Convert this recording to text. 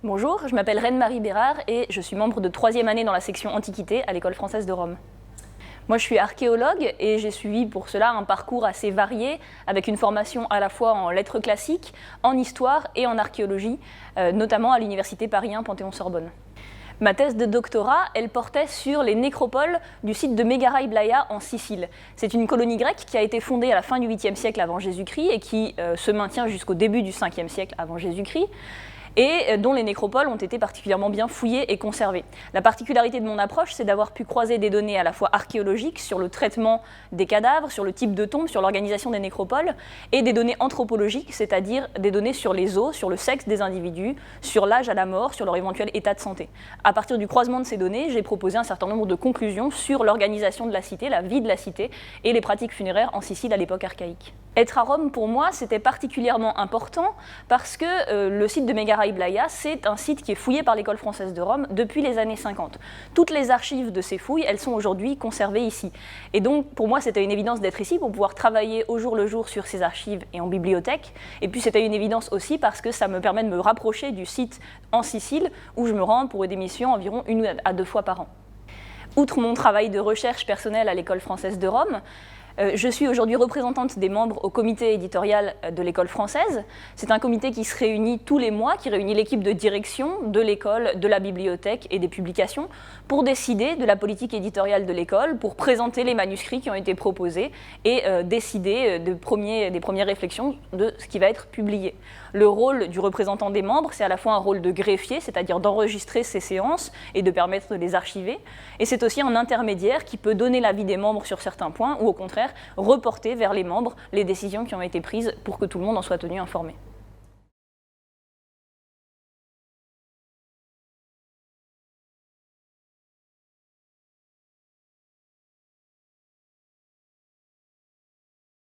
Bonjour, je m'appelle Reine-Marie Bérard et je suis membre de 3e année dans la section Antiquité à l'École française de Rome. Moi je suis archéologue et j'ai suivi pour cela un parcours assez varié avec une formation à la fois en lettres classiques, en histoire et en archéologie, notamment à l'université Paris 1 Panthéon-Sorbonne. Ma thèse de doctorat, elle portait sur les nécropoles du site de Megara Iblaia en Sicile. C'est une colonie grecque qui a été fondée à la fin du 8e siècle avant Jésus-Christ et qui se maintient jusqu'au début du 5e siècle avant Jésus-Christ, et dont les nécropoles ont été particulièrement bien fouillées et conservées. La particularité de mon approche, c'est d'avoir pu croiser des données à la fois archéologiques sur le traitement des cadavres, sur le type de tombe, sur l'organisation des nécropoles, et des données anthropologiques, c'est-à-dire des données sur les os, sur le sexe des individus, sur l'âge à la mort, sur leur éventuel état de santé. À partir du croisement de ces données, j'ai proposé un certain nombre de conclusions sur l'organisation de la cité, la vie de la cité, et les pratiques funéraires en Sicile à l'époque archaïque. Être à Rome, pour moi, c'était particulièrement important parce que le site de Megara Iblaia, c'est un site qui est fouillé par l'École française de Rome depuis les années 50. Toutes les archives de ces fouilles, elles sont aujourd'hui conservées ici. Et donc, pour moi, c'était une évidence d'être ici pour pouvoir travailler au jour le jour sur ces archives et en bibliothèque. Et puis, c'était une évidence aussi parce que ça me permet de me rapprocher du site en Sicile où je me rends pour des missions environ 1 à 2 fois par an. Outre mon travail de recherche personnelle à l'École française de Rome, je suis aujourd'hui représentante des membres au comité éditorial de l'école française. C'est un comité qui se réunit tous les mois, qui réunit l'équipe de direction de l'école, de la bibliothèque et des publications pour décider de la politique éditoriale de l'école, pour présenter les manuscrits qui ont été proposés et décider des premières réflexions de ce qui va être publié. Le rôle du représentant des membres, c'est à la fois un rôle de greffier, c'est-à-dire d'enregistrer ces séances et de permettre de les archiver, et c'est aussi un intermédiaire qui peut donner l'avis des membres sur certains points ou au contraire reporter vers les membres les décisions qui ont été prises pour que tout le monde en soit tenu informé.